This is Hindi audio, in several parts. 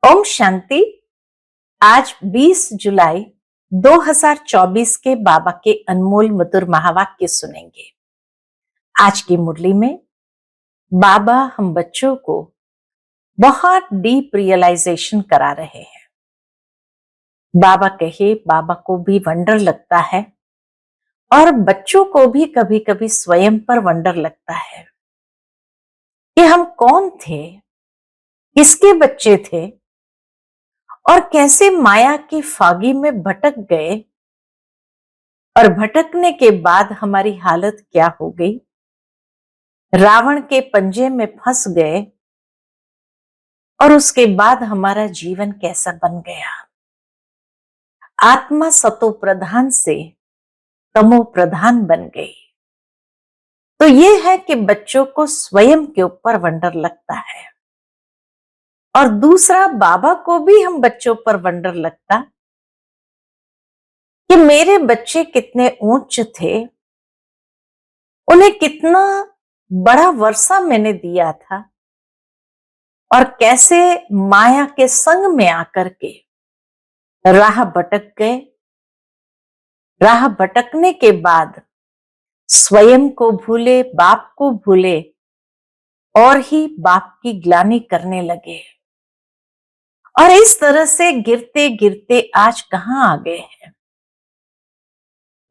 ओम शांति। आज 20 जुलाई 2024 के बाबा के अनमोल मधुर महावाक्य सुनेंगे। आज की मुरली में बाबा हम बच्चों को बहुत डीप रियलाइजेशन करा रहे हैं। बाबा कहे, बाबा को भी वंडर लगता है और बच्चों को भी कभी कभी स्वयं पर वंडर लगता है कि हम कौन थे, किसके बच्चे थे और कैसे माया की फागी में भटक गए और भटकने के बाद हमारी हालत क्या हो गई। रावण के पंजे में फंस गए और उसके बाद हमारा जीवन कैसा बन गया। आत्मा सतो प्रधान से तमो प्रधान बन गई। तो ये है कि बच्चों को स्वयं के ऊपर वंडर लगता है और दूसरा बाबा को भी हम बच्चों पर वंडर लगता कि मेरे बच्चे कितने ऊंच थे, उन्हें कितना बड़ा वर्षा मैंने दिया था और कैसे माया के संग में आकर के राह भटक गए। राह भटकने के बाद स्वयं को भूले, बाप को भूले और ही बाप की ग्लानि करने लगे और इस तरह से गिरते गिरते आज कहां आ गए हैं।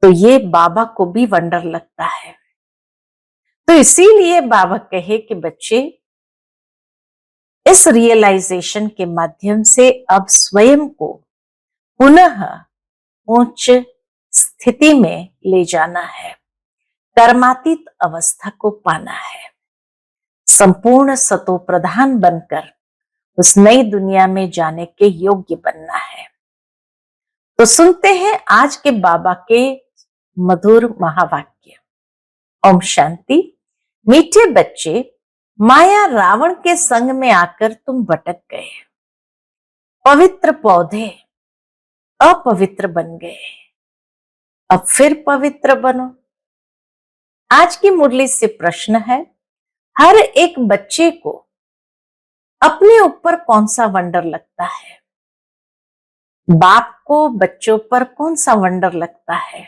तो ये बाबा को भी वंडर लगता है। तो इसीलिए बाबा कहे कि बच्चे, इस रियलाइजेशन के माध्यम से अब स्वयं को पुनः उच्च स्थिति में ले जाना है, कर्मातीत अवस्था को पाना है, संपूर्ण सतो प्रधान बनकर उस नई दुनिया में जाने के योग्य बनना है। तो सुनते हैं आज के बाबा के मधुर महावाक्य। ओम शांति। मीठे बच्चे, माया रावण के संग में आकर तुम भटक गए, पवित्र पौधे अपवित्र बन गए, अब फिर पवित्र बनो। आज की मुरली से प्रश्न है, हर एक बच्चे को अपने ऊपर कौन सा वंडर लगता है? बाप को बच्चों पर कौन सा वंडर लगता है?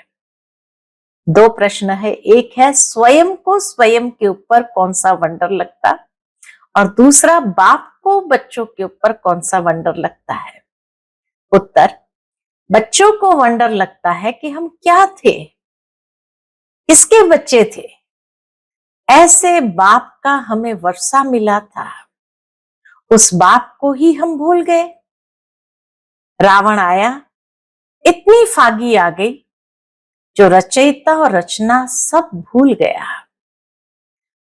दो प्रश्न है, एक है स्वयं को स्वयं के ऊपर कौन सा वंडर लगता और दूसरा बाप को बच्चों के ऊपर कौन सा वंडर लगता है। उत्तर, बच्चों को वंडर लगता है कि हम क्या थे, किसके बच्चे थे। ऐसे बाप का हमें वर्षा मिला था, उस बाप को ही हम भूल गए। रावण आया, इतनी फागी आ गई जो रचयिता और रचना सब भूल गया।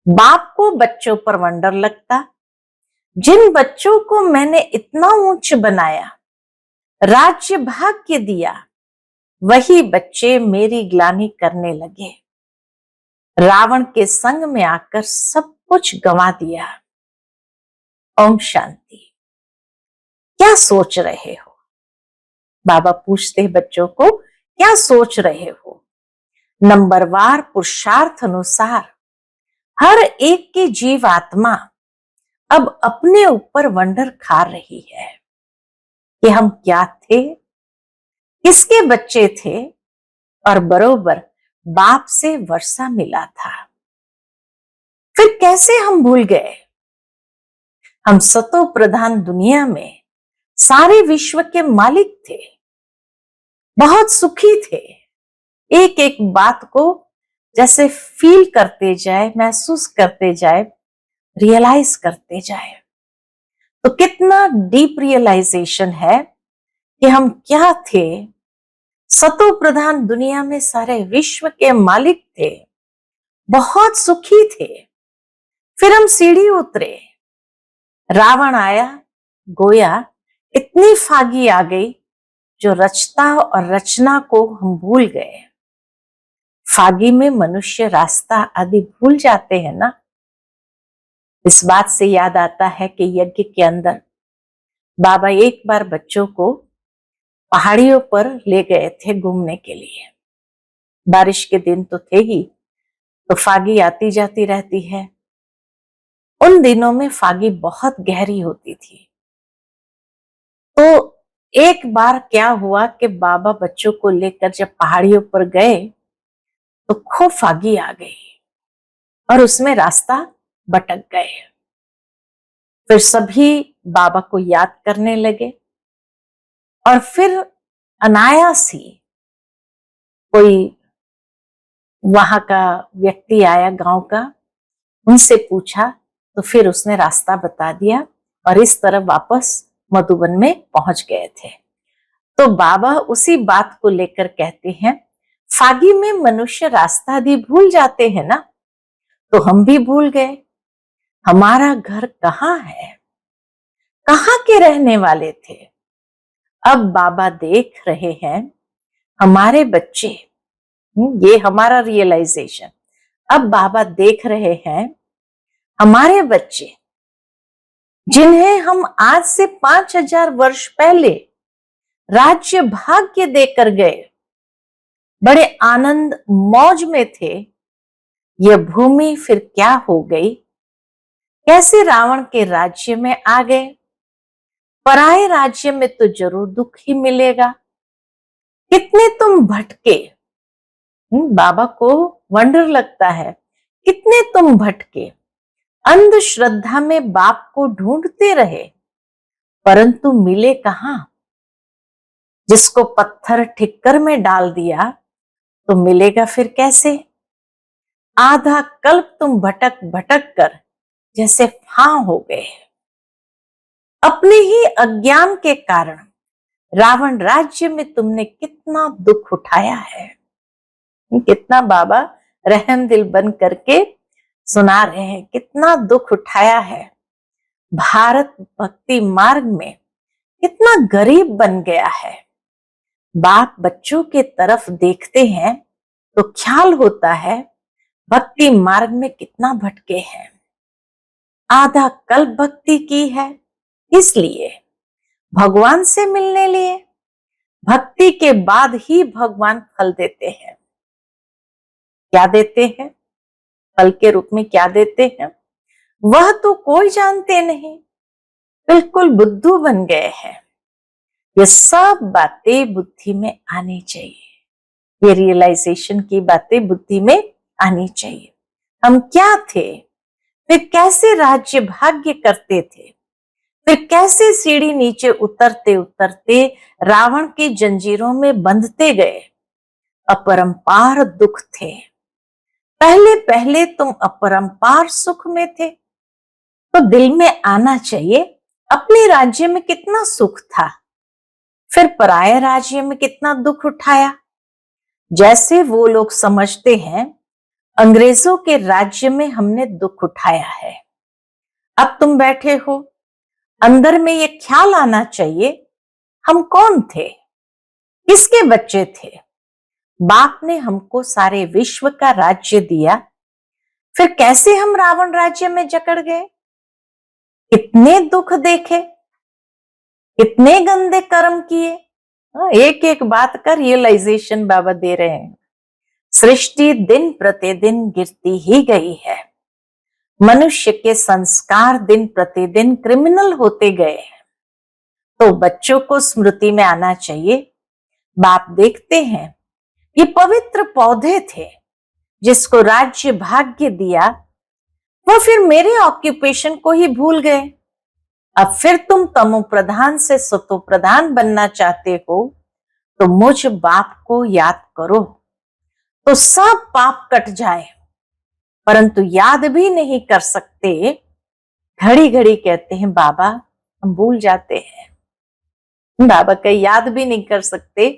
बाप को बच्चों पर वंडर लगता, जिन बच्चों को मैंने इतना ऊंच बनाया, राज्य भाग्य दिया, वही बच्चे मेरी ग्लानि करने लगे। रावण के संग में आकर सब कुछ गंवा दिया। ओम शांति। क्या सोच रहे हो? बाबा पूछते बच्चों को, क्या सोच रहे हो? नंबरवार पुरुषार्थ अनुसार हर एक की जीव आत्मा अब अपने ऊपर वंडर खा रही है कि हम क्या थे, किसके बच्चे थे और बरोबर बाप से वर्षा मिला था। फिर कैसे हम भूल गए? हम सतो प्रधान दुनिया में सारे विश्व के मालिक थे, बहुत सुखी थे, एक एक बात को जैसे फील करते जाए, महसूस करते जाए, रियलाइज करते जाए। तो कितना डीप रियलाइजेशन है कि हम क्या थे। सतो प्रधान दुनिया में सारे विश्व के मालिक थे, बहुत सुखी थे। फिर हम सीढ़ी उतरे, रावण आया, गोया, इतनी फागी आ गई जो रचता और रचना को हम भूल गए। फागी में मनुष्य रास्ता आदि भूल जाते हैं ना। इस बात से याद आता है कि यज्ञ के अंदर बाबा एक बार बच्चों को पहाड़ियों पर ले गए थे घूमने के लिए। बारिश के दिन तो थे ही, तो फागी आती जाती रहती है। उन दिनों में फागी बहुत गहरी होती थी तो एक बार क्या हुआ कि बाबा बच्चों को लेकर जब पहाड़ियों पर गए तो खूब फागी आ गई और उसमें रास्ता भटक गए। फिर सभी बाबा को याद करने लगे और फिर अनायास ही कोई वहां का व्यक्ति आया गांव का, उनसे पूछा तो फिर उसने रास्ता बता दिया और इस तरह वापस मधुबन में पहुंच गए थे। तो बाबा उसी बात को लेकर कहते हैं, फागी में मनुष्य रास्ता भी भूल जाते हैं ना, तो हम भी भूल गए हमारा घर कहाँ है, कहाँ के रहने वाले थे। अब बाबा देख रहे हैं हमारे बच्चे, ये हमारा रियलाइजेशन। अब बाबा देख रहे हैं हमारे बच्चे जिन्हें हम आज से 5000 वर्ष पहले राज्य भाग्य देकर गए, बड़े आनंद मौज में थे, यह भूमि फिर क्या हो गई, कैसे रावण के राज्य में आ गए। पराए राज्य में तो जरूर दुख ही मिलेगा। कितने तुम भटके, बाबा को वंडर लगता है, कितने तुम भटके, अंधश्रद्धा में बाप को ढूंढते रहे परंतु मिले कहां। जिसको पत्थर ठिक्कर में डाल दिया तो मिलेगा फिर कैसे। आधा कल्प तुम भटक भटक कर जैसे फां हो गए। अपने ही अज्ञान के कारण रावण राज्य में तुमने कितना दुख उठाया है। कितना बाबा रहम दिल बन करके सुना रहे हैं, कितना दुख उठाया है। भारत भक्ति मार्ग में कितना गरीब बन गया है। बाप बच्चों के तरफ देखते हैं तो ख्याल होता है भक्ति मार्ग में कितना भटके हैं। आधा कल्प भक्ति की है, इसलिए भगवान से मिलने लिए भक्ति के बाद ही भगवान फल देते हैं। क्या देते हैं, फल के रूप में क्या देते हैं, वह तो कोई जानते नहीं, बिल्कुल बुद्धू बन गए हैं। ये सब बातें बुद्धि में आनी चाहिए, ये रियलाइजेशन की बातें बुद्धि में आनी चाहिए। हम क्या थे, फिर कैसे राज्य भाग्य करते थे, फिर कैसे सीढ़ी नीचे उतरते उतरते रावण की जंजीरों में बंधते गए। अपरंपार दुख थे, पहले पहले तुम अपरंपार सुख में थे। तो दिल में आना चाहिए अपने राज्य में कितना सुख था, फिर पराये राज्य में कितना दुख उठाया। जैसे वो लोग समझते हैं अंग्रेजों के राज्य में हमने दुख उठाया है। अब तुम बैठे हो, अंदर में ये ख्याल आना चाहिए हम कौन थे, किसके बच्चे थे। बाप ने हमको सारे विश्व का राज्य दिया, फिर कैसे हम रावण राज्य में जकड़ गए। कितने दुख देखे, कितने गंदे कर्म किए। एक एक बात का रियलाइजेशन बाबा दे रहे हैं। सृष्टि दिन प्रतिदिन गिरती ही गई है, मनुष्य के संस्कार दिन प्रतिदिन क्रिमिनल होते गए हैं। तो बच्चों को स्मृति में आना चाहिए। बाप देखते हैं ये पवित्र पौधे थे जिसको राज्य भाग्य दिया, वो फिर मेरे ऑक्यूपेशन को ही भूल गए। अब फिर तुम तमो प्रधान से सतो प्रधान बनना चाहते हो तो मुझ बाप को याद करो तो सब पाप कट जाए। परंतु याद भी नहीं कर सकते, घड़ी घड़ी कहते हैं बाबा हम भूल जाते हैं। बाबा का याद भी नहीं कर सकते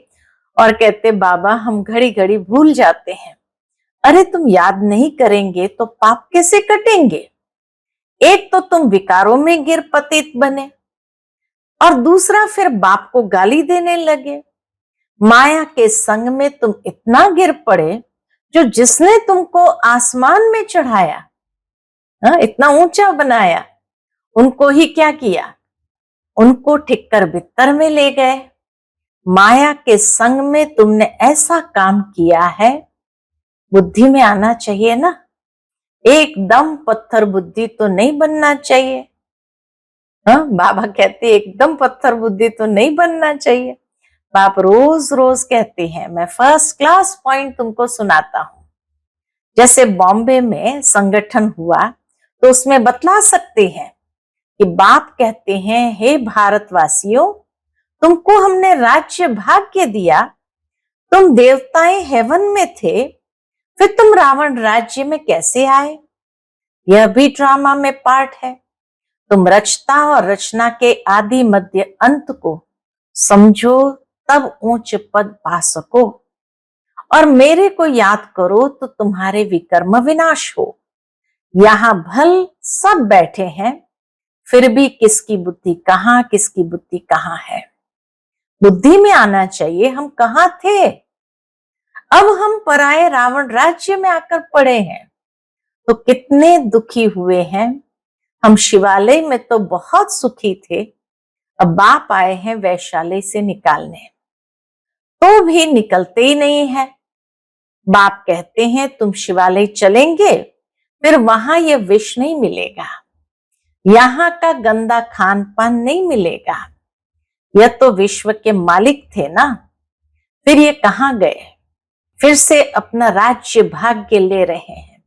और कहते बाबा हम घड़ी घड़ी भूल जाते हैं। अरे तुम याद नहीं करेंगे तो पाप कैसे कटेंगे। एक तो तुम विकारों में गिर पतित बने और दूसरा फिर बाप को गाली देने लगे। माया के संग में तुम इतना गिर पड़े, जो जिसने तुमको आसमान में चढ़ाया, इतना ऊंचा बनाया, उनको ही क्या किया, उनको ठिक्कर बित्तर में ले गए। माया के संग में तुमने ऐसा काम किया है, बुद्धि में आना चाहिए ना। एकदम पत्थर बुद्धि तो नहीं बनना चाहिए। हाँ, बाबा कहते एकदम पत्थर बुद्धि तो नहीं बनना चाहिए। बाप रोज रोज कहते हैं, मैं फर्स्ट क्लास पॉइंट तुमको सुनाता हूं। जैसे बॉम्बे में संगठन हुआ तो उसमें बतला सकते हैं कि बाप कहते हैं, हे भारतवासियों, तुमको हमने राज्य भाग्य दिया, तुम देवताएं हेवन में थे, फिर तुम रावण राज्य में कैसे आए? यह भी ड्रामा में पार्ट है। तुम रचता और रचना के आदि मध्य अंत को समझो, तब ऊंच पद पा सको। और मेरे को याद करो तो तुम्हारे विकर्म विनाश हो। यहां भल सब बैठे हैं, फिर भी किसकी बुद्धि कहां, किसकी बुद्धि कहां है? बुद्धि में आना चाहिए, हम कहां थे? अब हम पराये रावण राज्य में आकर पड़े हैं, तो कितने दुखी हुए हैं। हम शिवालय में तो बहुत सुखी थे, अब बाप आए हैं वैशाली से निकालने, तो भी निकलते ही नहीं है। बाप कहते हैं तुम शिवालय चलेंगे, फिर वहां ये विष नहीं मिलेगा, यहाँ का गंदा खान पान नहीं मिलेगा। यह तो विश्व के मालिक थे ना, फिर ये कहां गए? फिर से अपना राज्य भाग्य ले रहे हैं।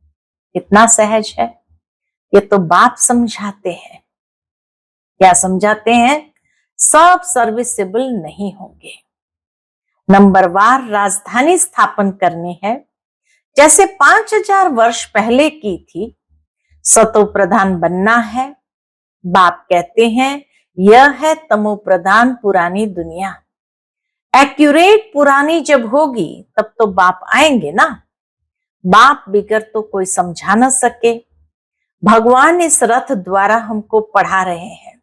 कितना सहज है। ये तो बाप समझाते हैं। क्या समझाते हैं? सब सर्विसेबल नहीं होंगे, नंबरवार राजधानी स्थापन करनी है, जैसे 5000 वर्ष पहले की थी। सतो प्रधान बनना है। बाप कहते हैं यह है तमो प्रधान पुरानी दुनिया। एक्यूरेट पुरानी जब होगी तब तो बाप आएंगे ना। बाप बिगर तो कोई समझा न सके। भगवान इस रथ द्वारा हमको पढ़ा रहे हैं,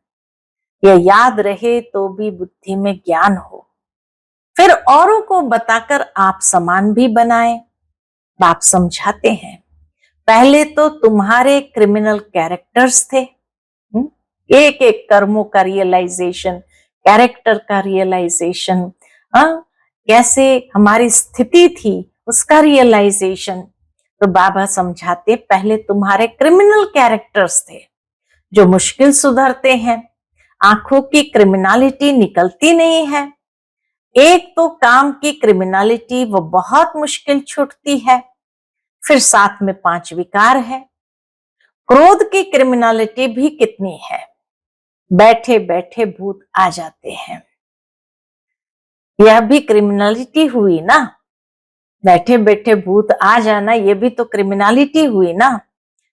यह याद रहे तो भी बुद्धि में ज्ञान हो, फिर औरों को बताकर आप समान भी बनाए। बाप समझाते हैं पहले तो तुम्हारे क्रिमिनल कैरेक्टर्स थे, एक एक कर्मों का रियलाइजेशन, कैरेक्टर का रियलाइजेशन, कैसे हमारी स्थिति थी उसका रियलाइजेशन। तो बाबा समझाते पहले तुम्हारे क्रिमिनल कैरेक्टर्स थे जो मुश्किल सुधरते हैं। आंखों की क्रिमिनलिटी निकलती नहीं है, एक तो काम की क्रिमिनलिटी वो बहुत मुश्किल छूटती है, फिर साथ में 5 विकार है। क्रोध की क्रिमिनलिटी भी कितनी है, बैठे बैठे भूत आ जाते हैं। यह भी क्रिमिनलिटी हुई ना, बैठे बैठे भूत आ जाना, यह भी तो क्रिमिनलिटी हुई ना।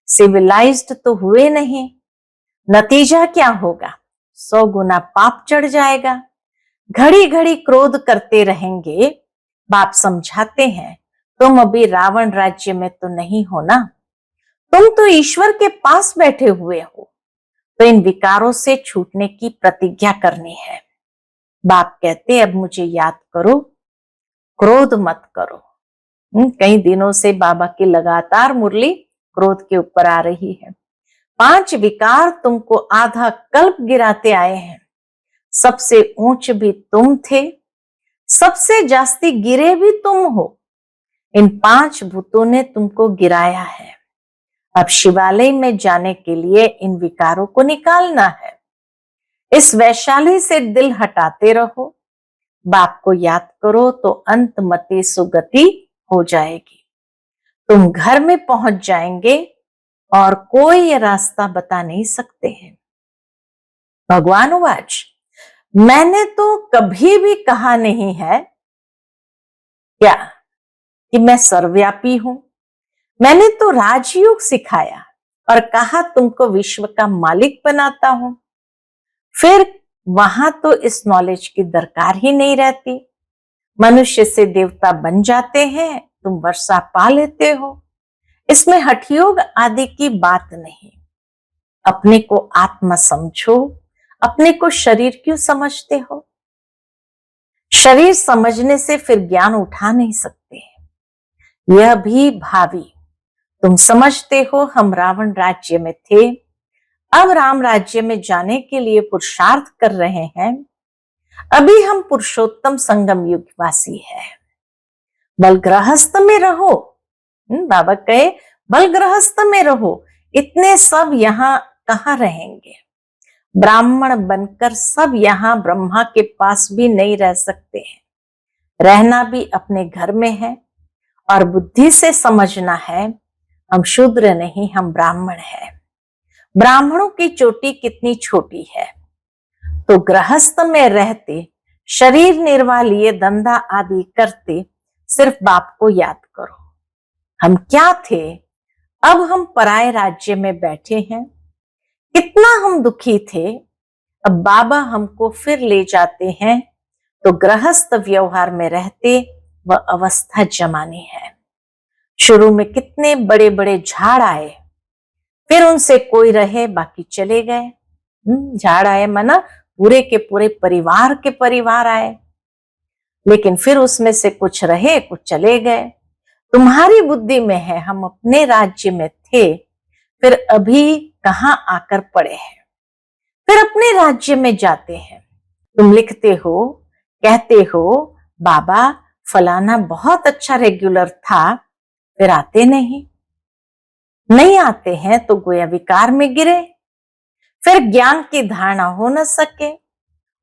सिविलाइज्ड तो हुए नहीं। नतीजा क्या होगा? 100 गुना पाप चढ़ जाएगा। घड़ी घड़ी क्रोध करते रहेंगे। बाप समझाते हैं तुम अभी रावण राज्य में तो नहीं हो ना, तुम तो ईश्वर के पास बैठे हुए हो, तो इन विकारों से छूटने की प्रतिज्ञा करनी है। बाप कहते अब मुझे याद करो, क्रोध मत करो। कई दिनों से बाबा की लगातार मुरली क्रोध के ऊपर आ रही है। 5 विकार तुमको आधा कल्प गिराते आए हैं, सबसे ऊंच भी तुम थे, सबसे जास्ती गिरे भी तुम हो। इन 5 भूतों ने तुमको गिराया है। अब शिवालय में जाने के लिए इन विकारों को निकालना है। इस वैशाली से दिल हटाते रहो, बाप को याद करो तो अंत मति सुगति हो जाएगी। तुम घर में पहुंच जाएंगे और कोई ये रास्ता बता नहीं सकते हैं। भगवान वाच, मैंने तो कभी भी कहा नहीं है क्या कि मैं सर्वव्यापी हूं। मैंने तो राजयोग सिखाया और कहा तुमको विश्व का मालिक बनाता हूं। फिर वहां तो इस नॉलेज की दरकार ही नहीं रहती। मनुष्य से देवता बन जाते हैं, तुम वर्षा पा लेते हो। इसमें हठयोग आदि की बात नहीं। अपने को आत्मा समझो, अपने को शरीर क्यों समझते हो? शरीर समझने से फिर ज्ञान उठा नहीं सकते। यह भी भावी। तुम समझते हो हम रावण राज्य में थे, अब राम राज्य में जाने के लिए पुरुषार्थ कर रहे हैं। अभी हम पुरुषोत्तम संगम युग वासी है। बल गृहस्थ में रहो। बाबा कहे बल गृहस्थ में रहो, इतने सब यहाँ कहाँ रहेंगे। ब्राह्मण बनकर सब यहाँ ब्रह्मा के पास भी नहीं रह सकते हैं। रहना भी अपने घर में है और बुद्धि से समझना है हम शूद्र नहीं, हम ब्राह्मण हैं। ब्राह्मणों की चोटी कितनी छोटी है, तो गृहस्थ में रहते, शरीर निर्वाह लिए धंधा आदि करते, सिर्फ बाप को याद करो। हम क्या थे, अब हम पराये राज्य में बैठे हैं। कितना हम दुखी थे, अब बाबा हमको फिर ले जाते हैं, तो गृहस्थ व्यवहार में रहते वह अवस्था जमानी है। शुरू में कितने बड़े बड़े झाड़ आए, फिर उनसे कोई रहे बाकी चले गए। झाड़ आए माना पूरे के पूरे परिवार के परिवार आए, लेकिन फिर उसमें से कुछ रहे कुछ चले गए। तुम्हारी बुद्धि में है हम अपने राज्य में थे, फिर अभी कहाँ आकर पड़े हैं, फिर अपने राज्य में जाते हैं। तुम लिखते हो, कहते हो बाबा फलाना बहुत अच्छा रेगुलर था, फिर आते नहीं आते हैं तो गोया विकार में गिरे, फिर ज्ञान की धारणा हो न सके,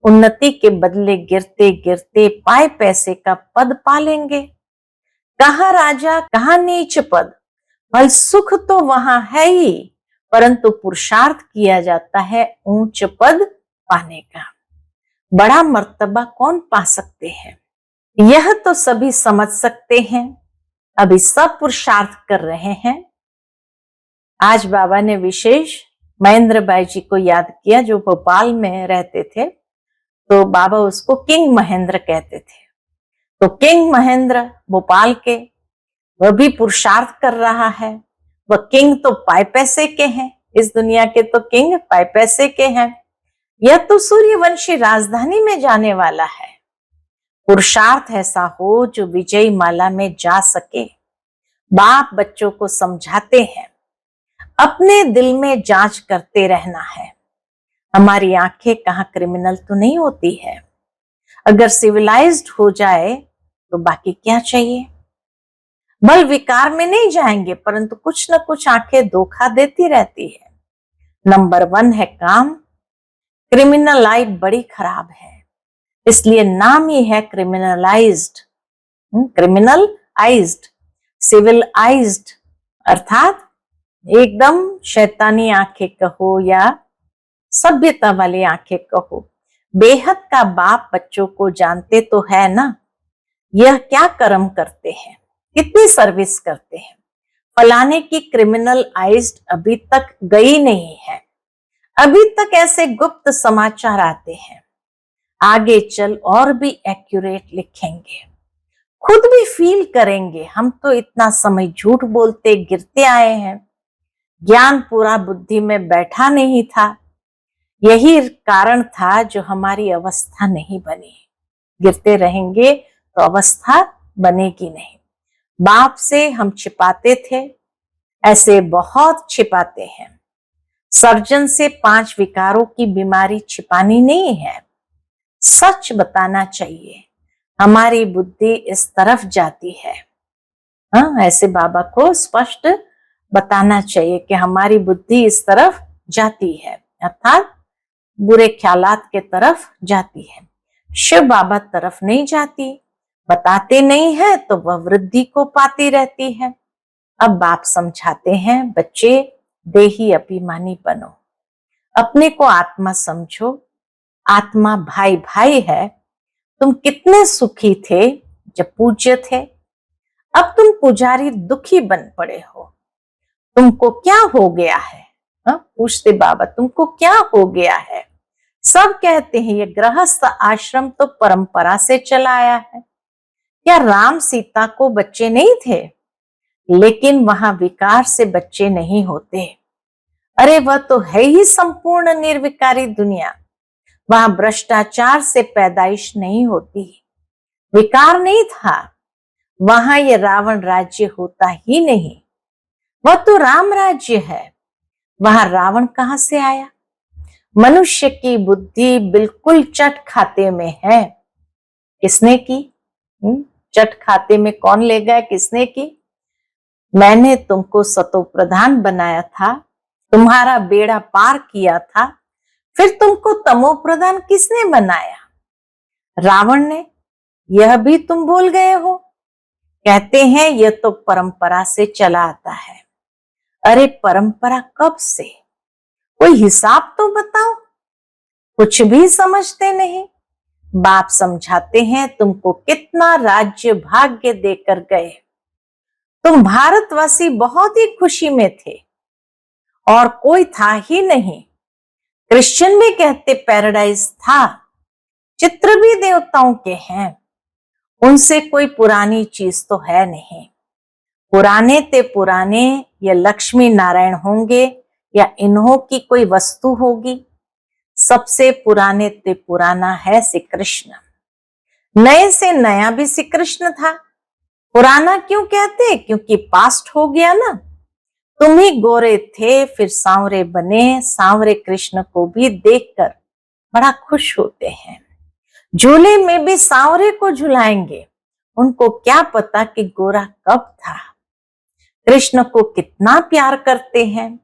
उन्नति के बदले गिरते गिरते पाए पैसे का पद पालेंगे। कहाँ राजा कहाँ नीच पद, फल सुख तो वहां है ही, परंतु पुरुषार्थ किया जाता है ऊंच पद पाने का। बड़ा मर्तबा कौन पा सकते हैं, यह तो सभी समझ सकते हैं। अभी सब पुरुषार्थ कर रहे हैं। आज बाबा ने विशेष महेंद्र भाई जी को याद किया, जो भोपाल में रहते थे, तो बाबा उसको किंग महेंद्र कहते थे। तो किंग महेंद्र भोपाल के, वह भी पुरुषार्थ कर रहा है। वह किंग तो पाए पैसे के हैं, इस दुनिया के तो किंग पाए पैसे के हैं। यह तो सूर्यवंशी राजधानी में जाने वाला है। पुरुषार्थ ऐसा हो जो विजयी माला में जा सके। बाप बच्चों को समझाते हैं, अपने दिल में जांच करते रहना है। हमारी आंखें कहाँ क्रिमिनल तो नहीं होती है। अगर सिविलाइज्ड हो जाए तो बाकी क्या चाहिए। बल विकार में नहीं जाएंगे, परंतु कुछ न कुछ आंखें धोखा देती रहती है। नंबर 1 है काम। क्रिमिनल लाइफ बड़ी खराब है, इसलिए नाम ही है क्रिमिनलाइज्ड। क्रिमिनलाइज्ड, सिविलाइज्ड अर्थात एकदम शैतानी आंखें कहो या सभ्यता वाली आंखें कहो। बेहद का बाप बच्चों को जानते तो है ना, यह क्या कर्म करते हैं, कितनी सर्विस करते हैं। फलाने की क्रिमिनलाइज्ड अभी तक गई नहीं है, अभी तक ऐसे गुप्त समाचार आते हैं। आगे चल और भी एक्यूरेट लिखेंगे, खुद भी फील करेंगे हम तो इतना समय झूठ बोलते गिरते आए हैं, ज्ञान पूरा बुद्धि में बैठा नहीं था। यही कारण था जो हमारी अवस्था नहीं बनी। गिरते रहेंगे तो अवस्था बनेगी नहीं। बाप से हम छिपाते थे, ऐसे बहुत छिपाते हैं। सर्जन से 5 विकारों की बीमारी छिपानी नहीं है, सच बताना चाहिए। हमारी बुद्धि इस तरफ जाती है। हाँ, ऐसे बाबा को स्पष्ट बताना चाहिए कि हमारी बुद्धि इस तरफ जाती है, अर्थात बुरे ख्यालात के तरफ जाती है, शिव बाबा तरफ नहीं जाती। बताते नहीं है तो वह वृद्धि को पाती रहती है। अब बाप समझाते हैं, बच्चे देही अभिमानी बनो, अपने को आत्मा समझो। आत्मा भाई भाई है। तुम कितने सुखी थे जब पूज्य थे, अब तुम पुजारी दुखी बन पड़े हो। तुमको क्या हो गया है? पूछते बाबा, तुमको क्या हो गया है? सब कहते हैं ये गृहस्थ आश्रम तो परंपरा से चला आया है। क्या राम सीता को बच्चे नहीं थे? लेकिन वहां विकार से बच्चे नहीं होते। अरे वह तो है ही संपूर्ण निर्विकारी दुनिया। वहां भ्रष्टाचार से पैदाइश नहीं होती, विकार नहीं था। वहां ये रावण राज्य होता ही नहीं, वह तो राम राज्य है। वहां रावण कहां से आया? मनुष्य की बुद्धि बिल्कुल चट खाते में है। किसने की? चट खाते में कौन ले गया? किसने की? मैंने तुमको सतो प्रधान बनाया था, तुम्हारा बेड़ा पार किया था, फिर तुमको तमो प्रधान किसने बनाया? रावण ने। यह भी तुम भूल गए हो। कहते हैं यह तो परंपरा से चला आता है। अरे परंपरा कब से? कोई हिसाब तो बताओ। कुछ भी समझते नहीं। बाप समझाते हैं तुमको कितना राज्य भाग्य देकर गए। तुम भारतवासी बहुत ही खुशी में थे और कोई था ही नहीं। क्रिश्चियन भी कहते पैराडाइज था। चित्र भी देवताओं के हैं। उनसे कोई पुरानी चीज तो है नहीं। पुराने ते पुराने या लक्ष्मी नारायण होंगे या इन्हों की कोई वस्तु होगी। सबसे पुराने ते पुराना है श्री कृष्ण। नए से नया भी श्री कृष्ण था। पुराना क्यों कहते? क्योंकि पास्ट हो गया ना। तुम ही गोरे थे फिर सांवरे बने। सांवरे कृष्ण को भी देखकर बड़ा खुश होते हैं। झूले में भी सांवरे को झुलाएंगे। उनको क्या पता कि गोरा कब था। कृष्ण को कितना प्यार करते हैं।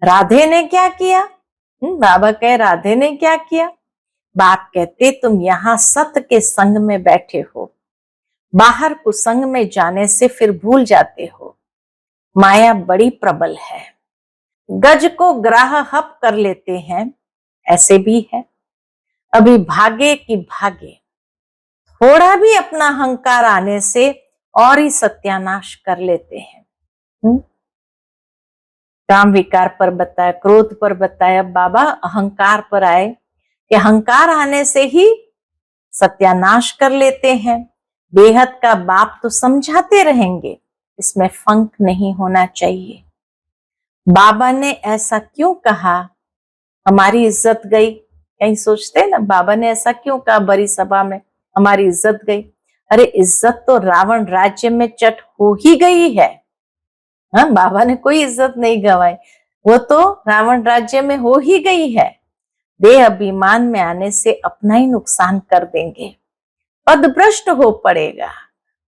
राधे ने क्या किया? बाबा कहे राधे ने क्या किया? बाप कहते तुम यहाँ सत्य के संग में बैठे हो। बाहर कुसंग में जाने से फिर भूल जाते हो। माया बड़ी प्रबल है। गज को ग्राह हप कर लेते हैं। ऐसे भी है। अभी भागे कि भागे। थोड़ा भी अपना अहंकार आने से और ही सत्यानाश कर लेते हैं। काम विकार पर बताया, क्रोध पर बताया, बाबा अहंकार पर आए कि अहंकार आने से ही सत्यानाश कर लेते हैं। बेहद का बाप तो समझाते रहेंगे, इसमें फंक नहीं होना चाहिए। बाबा ने ऐसा क्यों कहा? हमारी इज्जत गई। कहीं सोचते ना बाबा ने ऐसा क्यों कहा बड़ी सभा में हमारी इज्जत गई। अरे इज्जत तो रावण राज्य में चट हो ही गई है। हाँ, बाबा ने कोई इज्जत नहीं गंवाई। वो तो रावण राज्य में हो ही गई है। देह अभिमान में आने से अपना ही नुकसान कर देंगे। पदभ्रष्ट हो पड़ेगा।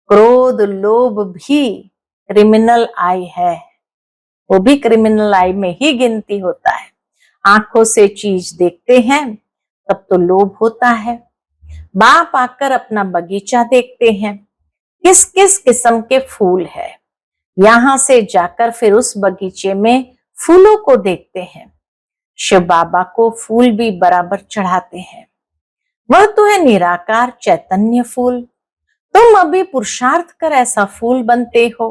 क्रोध लोभ भी क्रिमिनल आई है। वो भी क्रिमिनल आई में ही गिनती होता है। आंखों से चीज देखते हैं तब तो लोभ होता है। बाप आकर अपना बगीचा देखते हैं। किस किस किस्म के फूल है। यहां से जाकर फिर उस बगीचे में फूलों को देखते हैं। शिव बाबा को फूल भी बराबर चढ़ाते हैं। वह तो है निराकार चैतन्य फूल। तुम अभी पुरुषार्थ कर ऐसा फूल बनते हो।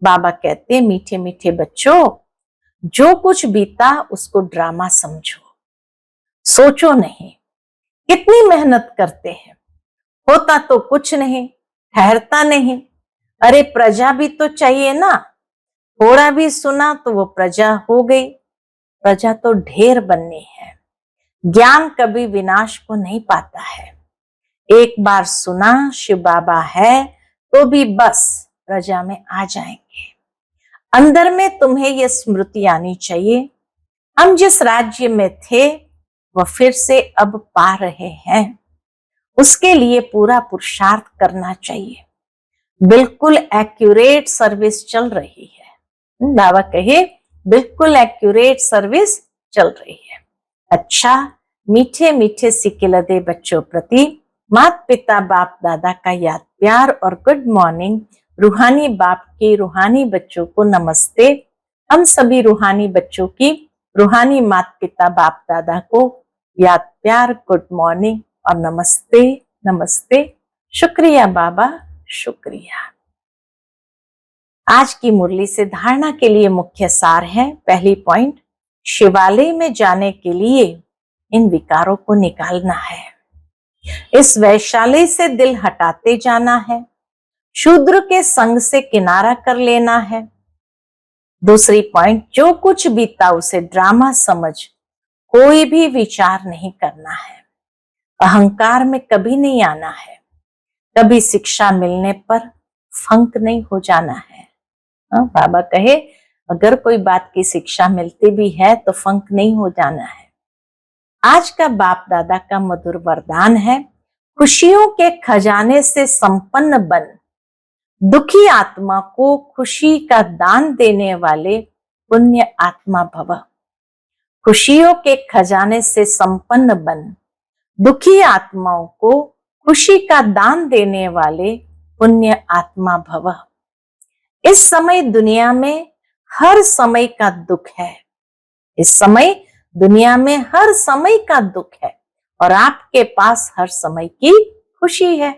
बाबा कहते मीठे मीठे बच्चों, जो कुछ बीता उसको ड्रामा समझो। सोचो नहीं कितनी मेहनत करते हैं। होता तो कुछ नहीं, ठहरता नहीं। अरे प्रजा भी तो चाहिए ना। थोड़ा भी सुना तो वो प्रजा हो गई। प्रजा तो ढेर बननी है। ज्ञान कभी विनाश को नहीं पाता है। एक बार सुना शिव बाबा है तो भी बस प्रजा में आ जाएंगे। अंदर में तुम्हें यह स्मृति आनी चाहिए, हम जिस राज्य में थे वह फिर से अब पा रहे हैं। उसके लिए पूरा पुरुषार्थ करना चाहिए। बिल्कुल एक्यूरेट सर्विस चल रही है। बाबा कहे बिल्कुल एक्यूरेट सर्विस चल रही है। अच्छा, मीठे मीठे सिक्के लदे बच्चों प्रति माता पिता बाप दादा का याद प्यार और गुड मॉर्निंग। रूहानी बाप के रूहानी बच्चों को नमस्ते। हम सभी रूहानी बच्चों की रूहानी माता पिता बाप दादा को याद प्यार गुड मॉर्निंग और नमस्ते नमस्ते। शुक्रिया बाबा, शुक्रिया। आज की मुरली से धारणा के लिए मुख्य सार है। पहली पॉइंट, शिवालय में जाने के लिए इन विकारों को निकालना है। इस वैशाली से दिल हटाते जाना है। शूद्र के संग से किनारा कर लेना है। दूसरी पॉइंट, जो कुछ बीता उसे ड्रामा समझ कोई भी विचार नहीं करना है। अहंकार में कभी नहीं आना है। कभी शिक्षा मिलने पर फंक नहीं हो जाना है। बाबा कहे अगर कोई बात की शिक्षा मिलती भी है तो फंक नहीं हो जाना है। आज का बाप दादा का मधुर वरदान है, खुशियों के खजाने से संपन्न बन, दुखी आत्मा को खुशी का दान देने वाले पुण्य आत्मा भव। खुशियों के खजाने से संपन्न बन दुखी आत्माओं को खुशी का दान देने वाले पुण्य आत्मा भव। इस समय दुनिया में हर समय का दुख है। इस समय दुनिया में हर समय का दुख है और आपके पास हर समय की खुशी है।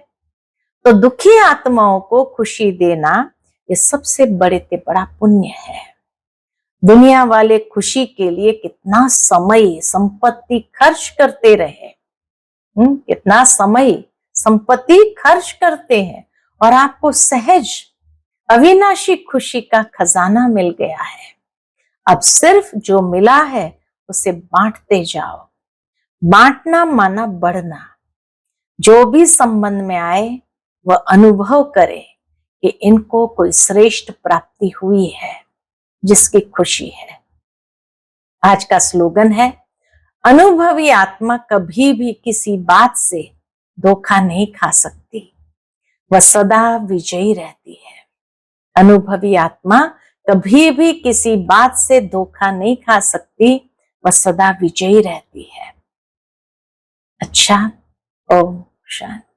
तो दुखी आत्माओं को खुशी देना ये सबसे बड़े से बड़ा पुण्य है। दुनिया वाले खुशी के लिए कितना समय संपत्ति खर्च करते रहे, कितना समय संपत्ति खर्च करते हैं और आपको सहज अविनाशी खुशी का खजाना मिल गया है। अब सिर्फ जो मिला है उसे बांटते जाओ। बांटना माना बढ़ना। जो भी संबंध में आए वह अनुभव करे कि इनको कोई श्रेष्ठ प्राप्ति हुई है जिसकी खुशी है। आज का स्लोगन है, अनुभवी आत्मा कभी भी किसी बात से धोखा नहीं खा सकती, वह सदा विजयी रहती है। अनुभवी आत्मा कभी भी किसी बात से धोखा नहीं खा सकती, वह सदा विजयी रहती है। अच्छा, ओम शांति।